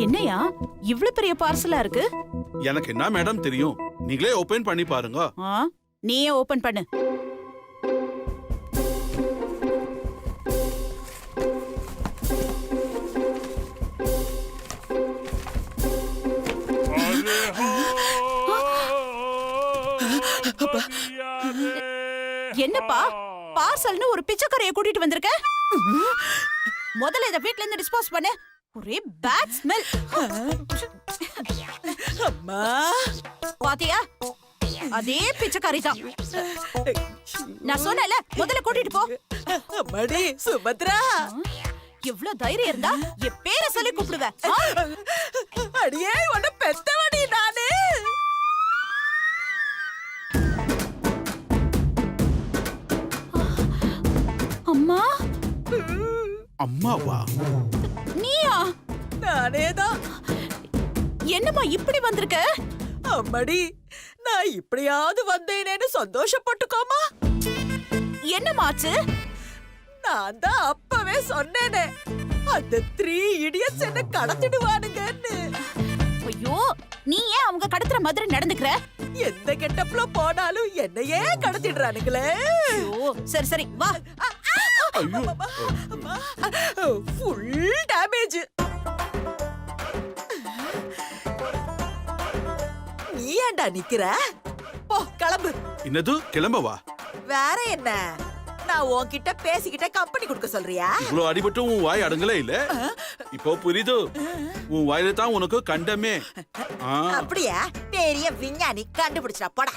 என்னையா இவ்ளோ பெரிய பார்சலா இருக்கு? எனக்கு என்ன மேடம் தெரியும், நீங்களே ஓபன் பண்ணி பாருங்க. நீயே ஓபன் பண்ணு. என்னப்பா பார்சல்னு ஒரு பிச்சைக்காரைய கூட்டிட்டு வந்திருக்க? முதல்ல இத வீட்ல இருந்து டிஸ்போஸ் பண்ணு. ஒரே பேட் ஸ்மெல். அம்மா பாத்தியா, அதே பிச்சைக்காரி தான். நான் சொன்னேன்ல முதல்ல கூட்டிட்டு போ. அம்மாடி சுபத்ரா, எவ்வளவு தைரியம் இருந்தா என் பேரை சொல்லி கூப்பிடுவ? அடியே உன்னை பெத்தவடி நானு. அம்மா. அம்மாவா? நீயா? நானேதான். என்னம்மா இப்படி வந்திருக்க? அம்மாடி, நான் இப்படியாவது வந்தேனேன்னு சந்தோஷப்பட்டுக்கோமா. என்னமாச்சு? நான் தான் அப்பவே சொன்னேனே, அந்த 3 idiots என்ன கடத்திடுவானுங்கன்னு. ஐயோ, நீ ஏன் அவங்க கடத்துற மாதிரி நடந்துக்கிற? எந்த கெட்டப்ல போனாலும் என்னையே கடத்திடுறானுங்களே. ஐயோ, சரி சரி வா. Full damage. நீ ஏன்டா நிக்கிற? போ கிளம்பு. என்னது கிளம்பவா? வேற என்ன, நான் உன்கிட்ட பேசிக்கிட்ட கம்பெனி கொடுக்க சொல்றியா? இவ்வளவு அடிபட்டு உன் வாய் அடங்கலே இல்ல. இப்போ புரியுது, உன் வாயில தான் உனக்கு கண்டமே. அப்படியா? பெரிய விஞ்ஞானி கண்டுபிடிச்சா போடா.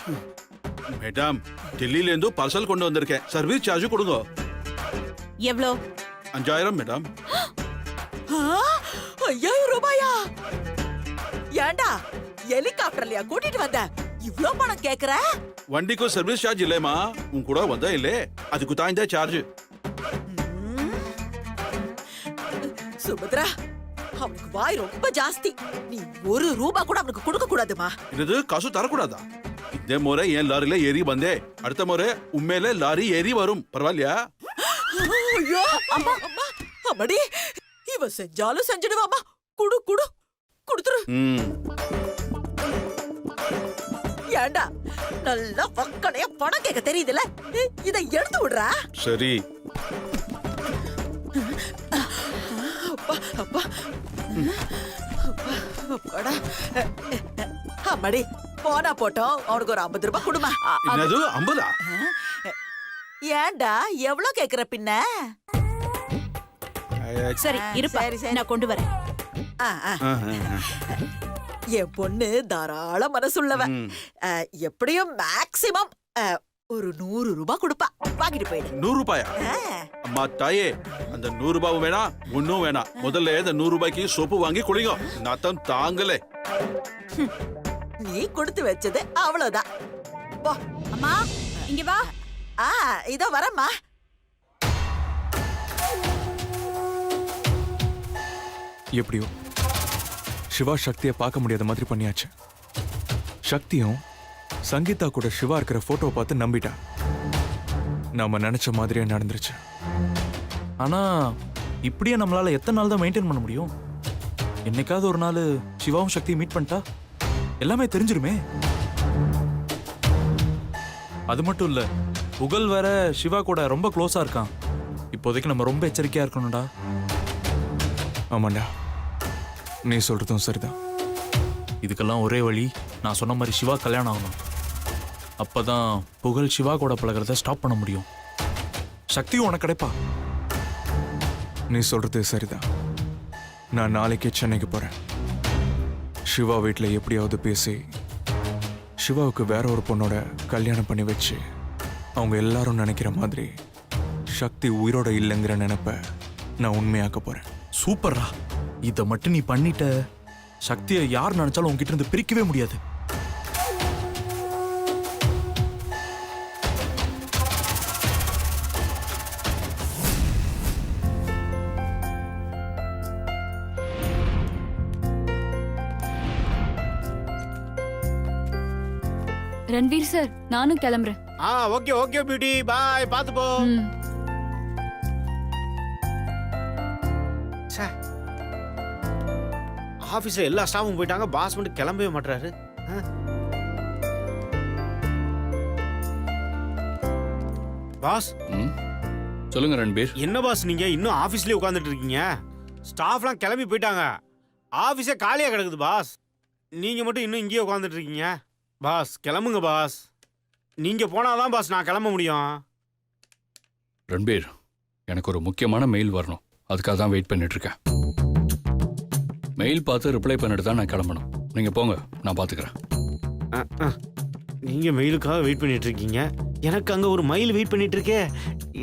மேடம், டெல்லியில இருந்து பார்சல் கொண்டு வந்திருக்கேன், சர்வீஸ் சார்ஜ் கொடுங்க. எவ்வளோ? 5000 மேடம். 5000 ரூபாயா? ஏண்டா ஹெலிகாப்டர்லயா கூட்டிட்டு வந்த? இவ்ளோ பணம் கேக்குற? வண்டிக்கு சர்வீஸ் சார்ஜ் இல்லையமா, உன் கூட வந்தா இல்லே, அதுக்கு தான் இந்த சார்ஜ். சுபத்ரா, அவனுக்கு வாய் ரொம்ப ஜாஸ்தி. நீ 1 ரூபா கூட அவனுக்கு கொடுக்க கூடாதுமா. இது காசு தரக்கூடாதா? இந்த முறை என் லாரில ஏறி வந்தே, அடுத்த முறை உண்மையில லாரி ஏறி வரும், பரவாயில்லையா? ஐயோ அம்மா அம்மா, அம்மாடி, இவ செஞ்சாலும் செஞ்சிடுவாமா. குடு குடு குடுத்துரு. ஏண்டா நல்லா பக்கனையா பணம் கேட்க தெரியுதுல, இதை எடுத்து விடுறா. சரி. அப்பா அப்பா அப்பாடா. அம்மாடி, போனா போட்டோம், அவனுக்கு ஒரு 50 ரூபாய் கொடுமா. என்னது 50? ஏண்டா எவ்வளவு கேக்குற பின்ன? சரி இருப்பா, நான் கொண்டு வரேன். என் பொண்ணு தாராள மனசுள்ளவ. எப்படியும் மேக்ஸிமம் ஒரு 100 ரூபாய் கொடுப்பா. வாங்கிட்டு போயிடு. 100 ரூபாயா? அம்மா தாயே, அந்த 100 ரூபாய் வேணா, ஒன்னும் வேணா. முதல்ல இந்த 100 ரூபாய்க்கு சோப்பு வாங்கி குளிங்க, நாத்தம் தாங்கலே. நீ கொடுத்து வச்சது அவ்வளவுதான். போ. அம்மா இங்க வா. இதோ வரம்மா. எப்படியோ சிவா சக்தியை பார்க்க முடியாத மாதிரி பண்ணியாச்சு. சக்தியும் சங்கீதா கூட சிவா இருக்கிற போட்டோ பார்த்து நம்பிட்டா. நாம நினைச்ச மாதிரியே நடந்துருச்சு. ஆனா இப்படியே நம்மளால எத்தனை நாள் தான் மெயின்டைன் பண்ண முடியும்? என்னைக்காவது ஒரு நாள் சிவாவும் சக்தியும் மீட் பண்ணிட்டா எல்லாமே தெரிஞ்சிருமே. அது மட்டும் இல்ல, புகழ் வேற சிவா கூட ரொம்ப க்ளோஸா இருக்கான். இப்போதைக்கு நம்ம ரொம்ப எச்சரிக்கையா இருக்கணும்டா. ஆமாண்டா, நீ சொல்றதும் சரிதான். இதுக்கெல்லாம் ஒரே வழி, நான் சொன்ன மாதிரி சிவா கல்யாணம் ஆகணும். அப்பதான் புகழ் சிவா கூட பழகிறத ஸ்டாப் பண்ண முடியும். சக்தியும் உனக்கு கிடைப்பா. நீ சொல்றது சரிதான். நான் நாளைக்கே சென்னைக்கு போறேன். சிவா வீட்டில் எப்படியாவது பேசி சிவாவுக்கு வேற ஒரு பொண்ணோட கல்யாணம் பண்ணி வச்சு அவங்க எல்லாரும் நினைக்கிற மாதிரி சக்தி உயிரோட இல்லைங்கிற நினைப்ப நான் உண்மையாக்க போறேன். சூப்பர்ரா, இதை மட்டும் நீ பண்ணிட்ட, சக்தியை யார் நினைச்சாலும் உங்ககிட்ட இருந்து பிரிக்கவே முடியாது. ரன்வீர் சார், நானும் கிளம்புறேன். ஓகே ஓகே பியூட்டி, பாய், பாத்து போ. ஆபீஸ்ல எல்லா ஸ்டாஃபும் போயிட்டாங்க, பாஸ் மட்டும் கிளம்பவே மாட்டாரு. பாஸ் சொல்லுங்க ரன்பீர். என்ன பாஸ் நீங்க இன்னும் ஆபீஸ்லயே உட்கார்ந்துட்டு இருக்கீங்க? ஸ்டாஃப்லாம் கிளம்பி போயிட்டாங்க, ஆபீஸே காலியா கிடக்குது பாஸ். நீங்க மட்டும் இன்னும் இங்கேயே உட்கார்ந்துட்டு இருக்கீங்க. பாஸ் கிளம்புங்க பாஸ், நீங்க போனாதான் பாஸ் நான் கிளம்ப முடியும். ரன்பீர், எனக்கு ஒரு முக்கியமான மெயில் வரணும், அதுக்காக தான் வெயிட் பண்ணிட்டு இருக்கேன். மெயில் பார்த்து ரிப்ளை பண்ணிட்டு தான் நான் கிளம்பணும். நீங்க போங்க, நான் பாத்துக்கிறேன். நீங்க மெயிலுக்காக வெயிட் பண்ணிட்டு இருக்கீங்க, எனக்கு அங்க ஒரு மெயில் வெயிட் பண்ணிட்டு இருக்கே.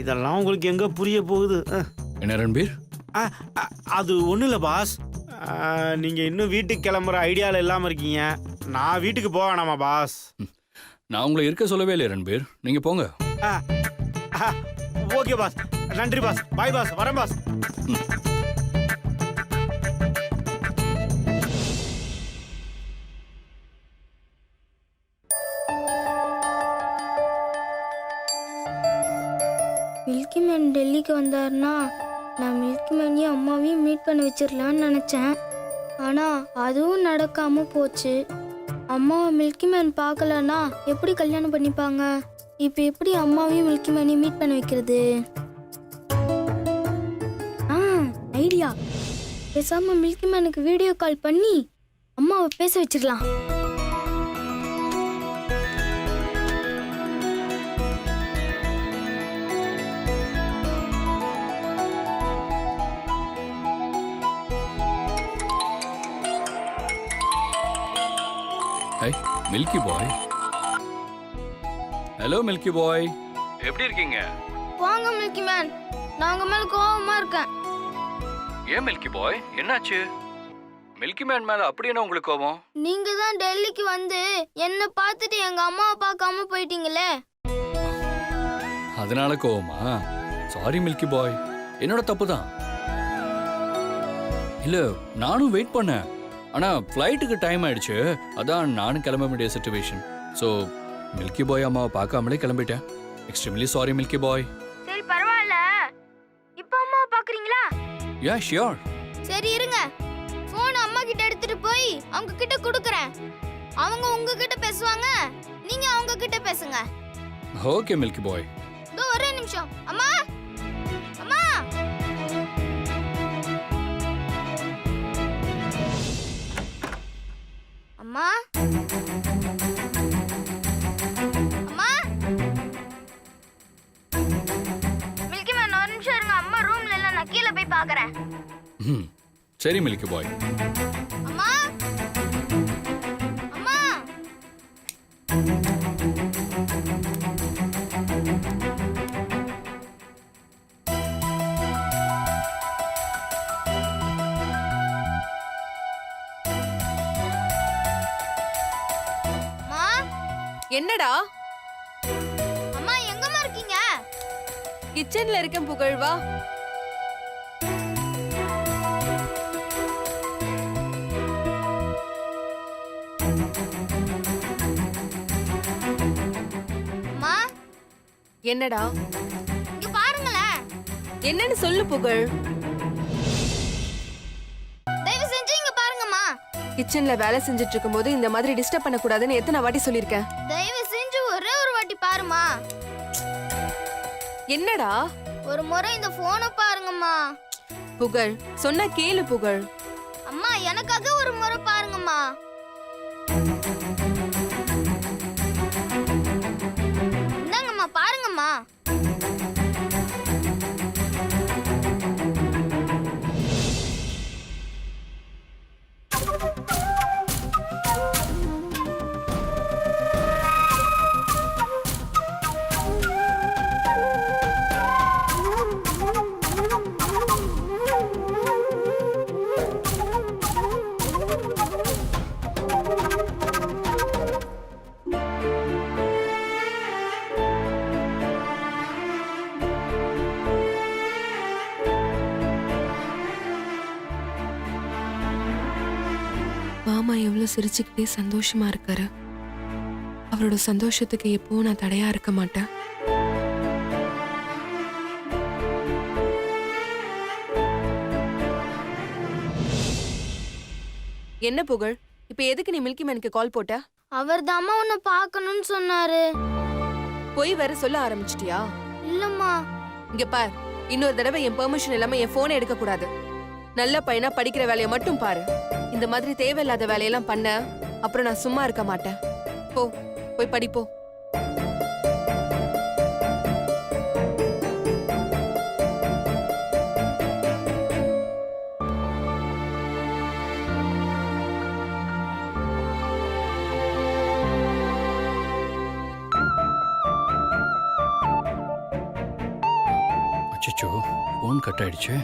இதெல்லாம் உங்களுக்கு எங்க புரிய போகுது? என்ன ரன்பீர்? அது ஒண்ணும் இல்ல பாஸ், நீங்க இன்னும் வீட்டுக்கு கிளம்புற ஐடியால இல்லாம இருக்கீங்க. நான் வீட்டுக்கு போக வேணாமா பாஸ்? நான் உங்களை இருக்க சொல்லவே இல்லை ரன்பீர், நீங்க போங்க. ஓகே பாஸ், நன்றி பாஸ், பாய் பாஸ், வரேன் பாஸ். மில்கி மேன் டெல்லிக்கு வந்தாருன்னா நான் மில்கி மேனையும் அம்மாவையும் மீட் பண்ண வச்சிடலான்னு நினச்சேன். ஆனால் அதுவும் நடக்காமல் போச்சு. அம்மாவை மில்கி மேன் பார்க்கலன்னா எப்படி கல்யாணம் பண்ணிப்பாங்க? இப்போ எப்படி அம்மாவையும் மில்கி மேனையும் மீட் பண்ண வைக்கிறது? ஐடியா, பேசாமல் மில்கி மேனுக்கு வீடியோ கால் பண்ணி அம்மாவை பேச வச்சிடலாம். ஹை மில்கி பாய். ஹலோ மில்கி பாய், எப்படி இருக்கீங்க? வாங்க மில்கி மேன், நான் உங்க மேல கோவமா இருக்கேன். ஏன் மில்கி பாய், என்னாச்சு? மில்கி மேன் மேல அப்படி என்ன உங்களுக்கு கோபம்? நீங்க தான் டெல்லிக்கு வந்து என்ன பார்த்துட்டு எங்க அம்மாவை பார்க்காம போயிட்டீங்களே. அதனால கோவமா? சாரி மில்கி பாய், என்னோட தப்பு தான். இல்ல, நானும் வெயிட் பண்ணேன், ஆனா ஃப்ளைட்டுக்கு டைம் ஆயிடுச்சு, அதான் நானும் கிளம்ப வேண்டிய சிச்சுவேஷன். ஸோ மில்கி பாய் அம்மாவை பார்க்காமலே கிளம்பிட்டேன். எக்ஸ்ட்ரீம்லி சாரி மில்கி பாய். சரி பரவாயில்ல, இப்போ அம்மாவை பார்க்கறீங்களா? Yeah sure. சரி இருங்க, போன் அம்மா கிட்ட எடுத்துட்டு போய் அவங்க கிட்ட கொடுக்கறேன். அவங்க உங்ககிட்ட பேசுவாங்க, நீங்க அவங்க கிட்ட பேசுங்க. ஓகே மில்கி பாய். இதோ ஒரே நிமிஷம். அம்மா அம்மா, அம்மா அம்மா, மில்கி மேன் ஒரு நிமிஷம் இருங்க, அம்மா ரூம்ல இல்ல, நான் கீழே போய் பார்க்கறேன். சரி மில்கி பாய். அம்மா அம்மா, என்னடா? அம்மா எங்கம்மா இருக்கீங்க? கிச்சன்ல இருக்கேன் புகழ், வா. அம்மா என்னடா? இங்க பாருங்களேன். என்னன்னு சொல்லு புகழ். தயவு செஞ்சு இங்க பாருங்கம்மா. கிச்சன்ல வேலை செஞ்சுட்டு இருக்கும்போது இந்த மாதிரி டிஸ்டர்ப் பண்ண கூடாதுன்னு எத்தனை வாட்டி சொல்லிருக்கேன். தயவு செஞ்சு ஒரே ஒரு வாட்டி பாருமா. என்னடா? ஒரு முறை இந்த போனை பாருங்கம்மா. புகழ் சொன்னா கேளு புகழ். அம்மா எனக்காக ஒரு முறை பாருங்கம்மா. இந்தாங்கம்மா பாருங்கம்மா. மாமா எவ்வளவு சிரிச்சுக்கிட்டே சந்தோஷமா இருக்காரு. அவரோட சந்தோஷத்துக்கு எப்பவும் நான் தடையா இருக்க மாட்டேன். என்ன புகழ், இப்ப எதுக்கு நீ மில்கி மேனுக்கு கால் போட்ட? அவர் தாம்மா உன்னை பார்க்கணும்னு சொன்னாரு. போய் வேற சொல்ல ஆரம்பிச்சிட்டியா? இல்லம்மா. இங்க பார், இன்னொரு தடவை என் பெர்மிஷன் இல்லாம என் போனை எடுக்க கூடாது. நல்ல பையனா படிக்கிற வேலையை மட்டும் பாரு. இந்த மாதிரி தேவையில்லாத வேலையெல்லாம் பண்ண அப்புறம் நான் சும்மா இருக்க மாட்டேன். போ, போய் படிப்போ. அச்சோ, ஃபோன் கட் ஆயிடுச்சு.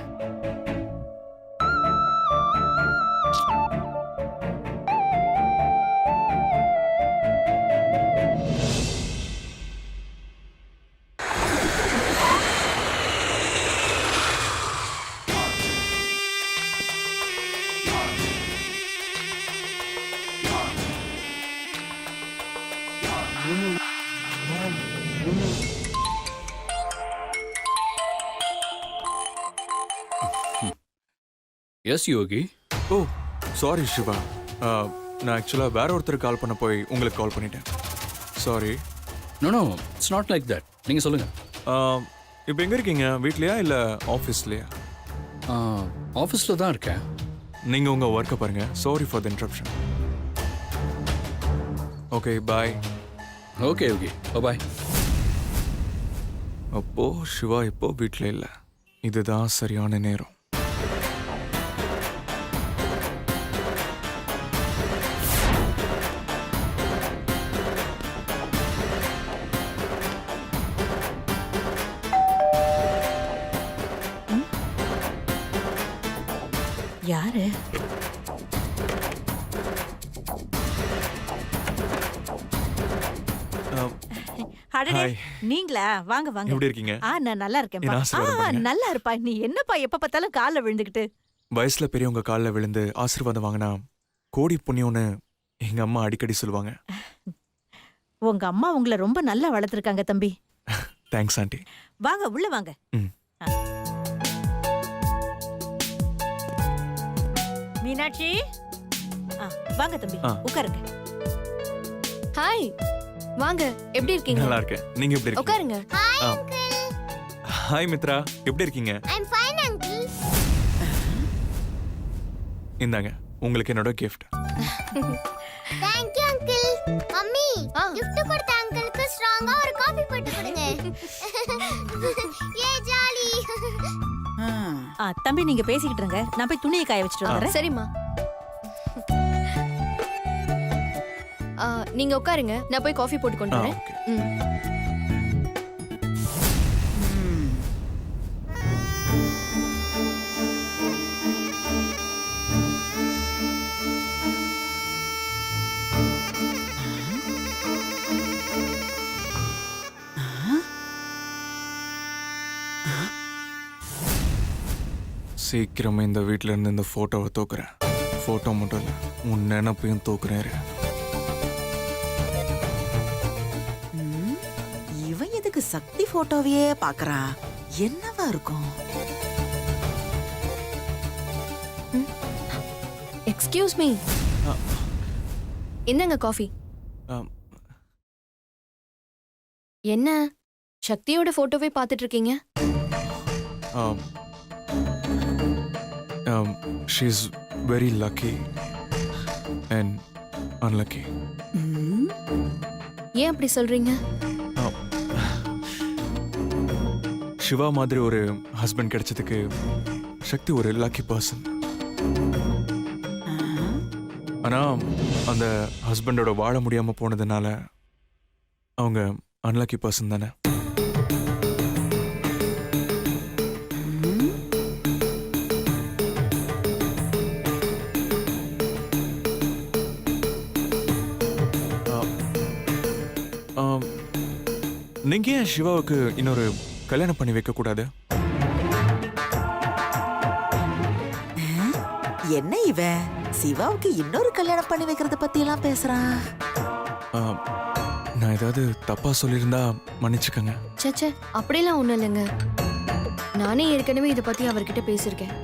எஸ் யோகி. ஓ சாரி சிவா, நான் ஆக்சுவலாக வேற ஒருத்தர் கால் பண்ண போய் உங்களுக்கு கால் பண்ணிட்டேன். Sorry. No, it's not like that. நீங்கள் சொல்லுங்கள். இப்போ எங்கே இருக்கீங்க? வீட்லையா இல்லை ஆஃபீஸ்லையா? ஆஃபீஸில் தான் இருக்கேன். நீங்கள் உங்கள் ஒர்க்கை பாருங்கள். Sorry for the interruption. Okay bye. Okay Yogi, bye. அப்போ சிவா இப்போ வீட்டில் இல்லை. இதுதான் சரியான நேரம். யாரு? அடடே, ஹாய். நீங்களா? வாங்க வாங்க. எப்படி இருக்கீங்க? நான் நல்லா இருக்கேன். என் ஆசீர்வாதம் பண்ணுங்க. நல்லா இருப்பா. நீ என்னப்பா எப்ப பார்த்தாலும் கால்ல விழுந்துகிட்டு? வயசுல பெரியவங்க காலில் விழுந்து ஆசீர்வாதம் வாங்கினா கோடி புண்ணியம்னு எங்க அம்மா அடிக்கடி சொல்லுவாங்க. உங்க அம்மா உங்களை ரொம்ப நல்லா வளர்த்துருக்காங்க தம்பி. Thanks aunty. வாங்க உள்ள வாங்க. ம். மீனாட்சி, வாங்க தம்பி, உட்காருங்க. ஹாய், வாங்க. எப்படி இருக்கீங்க? நல்லா இருக்கேன். நீங்க எப்படி இருக்கீங்க? உட்காருங்க. ஹாய் மித்ரா, எப்படி இருக்கீங்க? I'm fine, uncle. இந்தாங்க உங்களுக்கு என்னோட gift. Thank you, uncle. Mummy, gift கொடுத்த அங்கிளுக்கு ஸ்ட்ராங்கா ஒரு காபி போட்டு கொடுங்க. ஏ ஜாலி. தம்பி நீங்க பேசிக்கிட்டு இருங்க, நான் போய் துணியை காய வச்சுட்டு வரேன். சரிம்மா. நீங்க உட்காருங்க, நான் போய் காஃபி போட்டு கொண்டு வரேன். ஓகே. சீக்கிரமா இந்த வீட்ல இருந்து இந்த போட்டோவை தூக்குறேன். போட்டோ மட்டும் இல்ல, உன் நினைப்பையும் தூக்குறேன். இவன் எதுக்கு சக்தி போட்டோவையே பாக்குறான்? என்னவா இருக்கும்? Excuse me. என்னங்க காஃபி? என்ன சக்தியோட போட்டோவே பார்த்துட்டு இருக்கீங்க? She is very lucky and unlucky. ஏன் அப்படி சொல்றீங்க? சிவா மாதிரி ஒரு ஹஸ்பண்ட் கிடைச்சதுக்கு சக்தி ஒரு லக்கி பர்சன். ஆனா அந்த ஹஸ்பண்டோட வாழ முடியாம போனதுனால அவங்க அன்லக்கி பர்சன் தானே. நீங்க ஏன் சிவாவுக்கு இன்னொரு கல்யாணம் பண்ணி வைக்க கூடாது? என்ன இவன் சிவாவுக்கு இன்னொரு கல்யாணம் பண்ணி வைக்கிறத பத்தி எல்லாம் பேசுறான்? நான் ஏதாவது தப்பா சொல்லியிருந்தா மன்னிச்சுக்கங்க. சச்சே, அப்படிலாம் ஒண்ணும் இல்லைங்க. நானே ஏற்கனவே இதை பத்தி அவர்கிட்ட பேசியிருக்கேன்.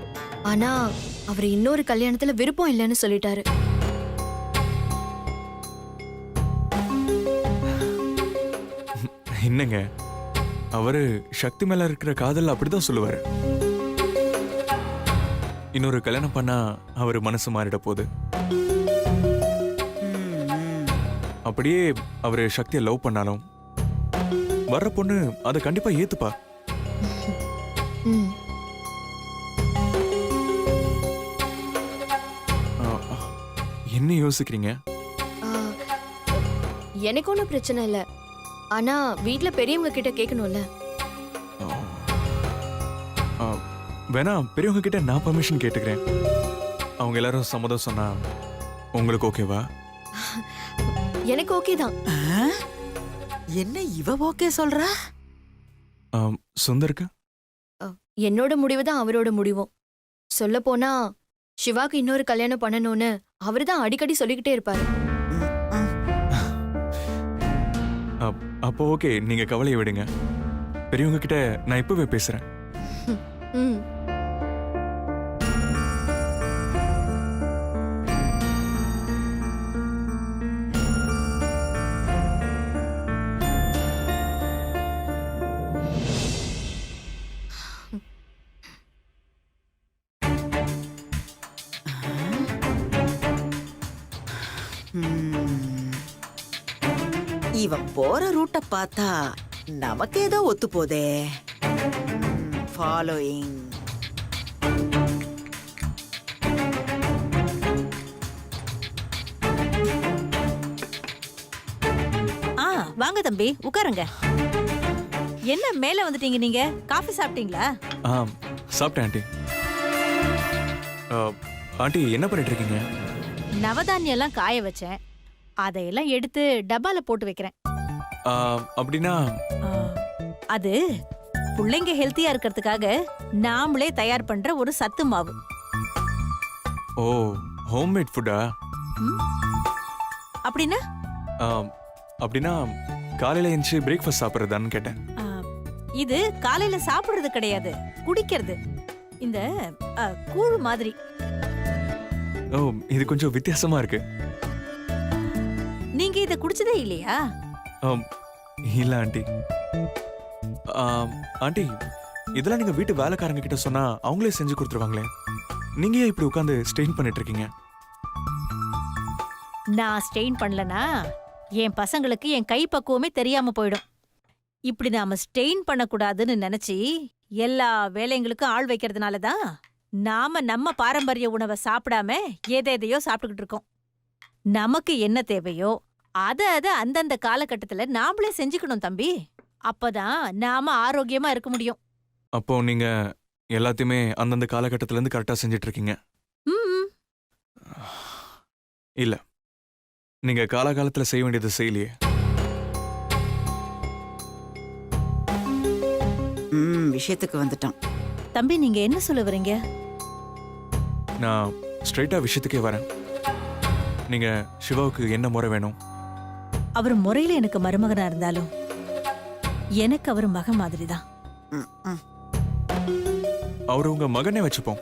ஆனா அவர் இன்னொரு கல்யாணத்துல விருப்பம் இல்லைன்னு சொல்லிட்டாரு. என்னங்க அவரு சக்தி மேல இருக்கிற காதல் அப்படிதான் சொல்லுவாரு. இன்னொரு கல்யாணம் பண்ணா அவரு மனசு மாறிட போகுது. அப்படியே அவரு சக்தியை லவ் பண்ணாலும் வர்ற பொண்ணு அதை கண்டிப்பா ஏத்துப்பா. ம். என்ன யோசிக்கிறீங்க? எனக்கு ஒன்றும் பிரச்சனை இல்லை. ஆனா வீட்ல பெரியவங்க கிட்ட கேட்கணும்ல. வேணா பெரியவங்க கிட்ட நான் பர்மிஷன் கேட்டுக்கிறேன். அவங்க எல்லாரும் சம்மதம் சொன்னா உங்களுக்கு ஓகேவா? எனக்கு ஓகே தான். என்ன இவ ஓகே சொல்றா? சுந்தருக்கு என்னோட முடிவு தான் அவரோட முடிவும். சொல்ல போனா சிவாக்கு இன்னொரு கல்யாணம் பண்ணணும்னு அவரு தான் அடிக்கடி சொல்லிக்கிட்டே இருப்பாரு. அப்போ ஓகே, நீங்க கவலையை விடுங்க. பெரியவங்க கிட்ட நான் இப்பவே பேசுறேன். ம். இவன் போற ரூட்ட பார்த்தா நமக்கு ஏதோ ஒத்து போதே. ஃபாலோயிங். வாங்க தம்பி உட்காருங்க. என்ன மேல வந்துட்டீங்க நீங்க? காஃபி சாப்பிட்டீங்களா? சாப்பிட்டேன் ஆண்டி. ஆண்டி என்ன பண்ணிட்டு இருக்கீங்க? நவதானியம் எல்லாம் காய வச்சேன். அதையெல்லாம் எடுத்து டப்பால போட்டு வைக்கிறேன். அப்படின்னா அது பிள்ளைங்க ஹெல்த்தியா இருக்கிறதுக்காக நாமளே தயார் பண்ற ஒரு சத்து மாவு. ஓ, ஹோம்மேட் ஃபுட்டா? அப்படின்னா அப்படின்னா காலையில எந்திச்சு பிரேக்ஃபாஸ்ட் சாப்பிட்றதான்னு கேட்டேன். இது காலையில சாப்பிடுறது கிடையாது, குடிக்கிறது. இந்த கூழ் மாதிரி. ஓ, இது கொஞ்சம் வித்தியாசமா இருக்கு. நீங்க இத குடிச்சதே இல்லையா? இல்ல ஆண்டி. ஆண்டி, இதெல்லாம் நீங்க வீட்டு வேலைக்காரங்க கிட்ட சொன்னா அவங்களே செஞ்சு கொடுத்துருவாங்களே. நீங்க ஏன் இப்படி உட்காந்து ஸ்ட்ரெயின் பண்ணிட்டு இருக்கீங்க? நான் ஸ்ட்ரெயின் பண்ணலனா என் பசங்களுக்கு என் கை பக்குவமே தெரியாம போயிடும். இப்படி நாம ஸ்ட்ரெயின் பண்ணக்கூடாதுன்னு நினைச்சு எல்லா வேலைங்களுக்கும் ஆள் வைக்கிறதுனால தான் நாம நம்ம பாரம்பரிய உணவை சாப்பிடாம எதையோ சாப்பிட்டுக்கிட்டு இருக்கோம். நமக்கு என்ன தேவையோ அத அந்தந்த காலகட்டத்துல நாமளே செஞ்சுக்கணும் தம்பி. அப்பதான் நாம ஆரோக்கியமா இருக்க முடியும். அப்போ நீங்க எல்லாத்தையுமே அந்தந்த காலகட்டத்துல இருந்து கரெக்டா செஞ்சுட்டு இருக்கீங்க? இல்ல, நீங்க காலகாலத்துல செய்ய வேண்டியது செய்யலையே. விஷயத்துக்கு வந்துட்டோம். தம்பி, நீங்க என்ன சொல்ல வரீங்க? நான் ஸ்ட்ரைட்டா விஷயத்துக்கே வரேன். நீங்க சிவாவுக்கு என்ன முறை வேணும்? அவர் முறையில எனக்கு மருமகனா இருந்தாலும் எனக்கு அவர் மகன் மாதிரி தான். அவர் உங்க மகனே வச்சுப்போம்.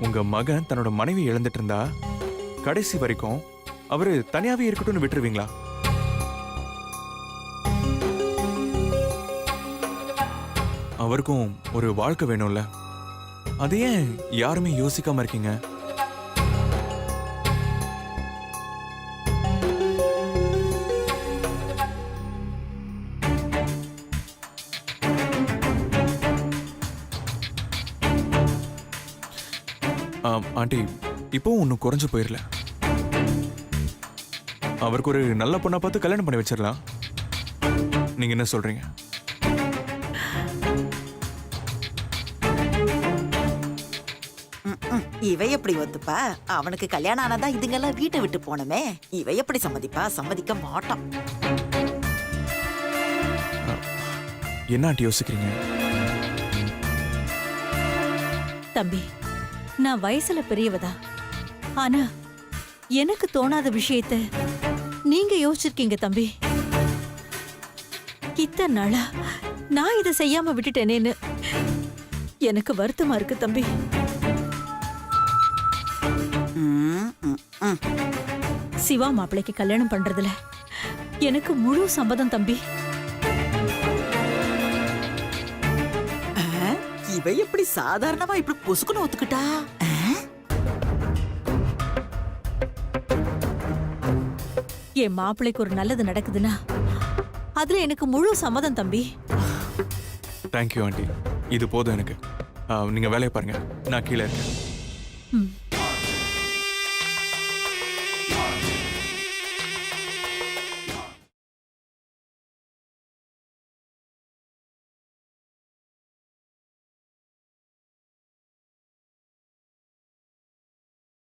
உங்க மகன் தன்னோட மனைவி இழந்துட்டு இருந்தா கடைசி வரைக்கும் அவரு தனியாவே இருக்கட்டும்னு விட்டுருவீங்களா? அவருக்கும் ஒரு வாழ்க்கை வேணும்ல. அது ஏன் யாருமே யோசிக்காம இருக்கீங்க? ஆண்டி, இப்போவும் ஒன்னும் குறைஞ்சு போயிடல. அவருக்கு ஒரு நல்ல பொண்ணா பார்த்து கல்யாணம் பண்ணி வச்சிடலாம். நீங்க என்ன சொல்றீங்க? இவ எப்படி ஒத்துப்பா? அவனுக்கு கல்யாணம் ஆனாதான் இதுங்கெல்லாம் வீட்டை விட்டு போனமே. இவ எப்படி சம்மதிப்பா? சம்மதிக்க மாட்டான். என்ன ஆண்டி யோசிக்கிறீங்க? தம்பி, நான் வயசுல பெரியவதா. ஆனா எனக்கு தோணாத விஷயத்த நீங்க யோசிச்சிருக்கீங்க தம்பி. இத்தனை நாளா நான் இதை செய்யாம விட்டுட்டேனேன்னு எனக்கு வருத்தமா இருக்கு தம்பி. சிவா மாப்பிள்ளைக்கு கல்யாணம் பண்றதுல எனக்கு முழு சம்மதம் தம்பி. இவ எப்படி சாதாரணமா இப்படி பொசுக்குன்னு ஒத்துக்கிட்டா? என் மாப்பிள்ளைக்கு ஒரு நல்லது நடக்குதுன்னா அதுல எனக்கு முழு சம்மதம் தம்பி. தேங்க்யூ ஆண்டி, இது போதும் எனக்கு. நீங்க வேலையை பாருங்க, நான் கீழே இருக்கேன். ம்.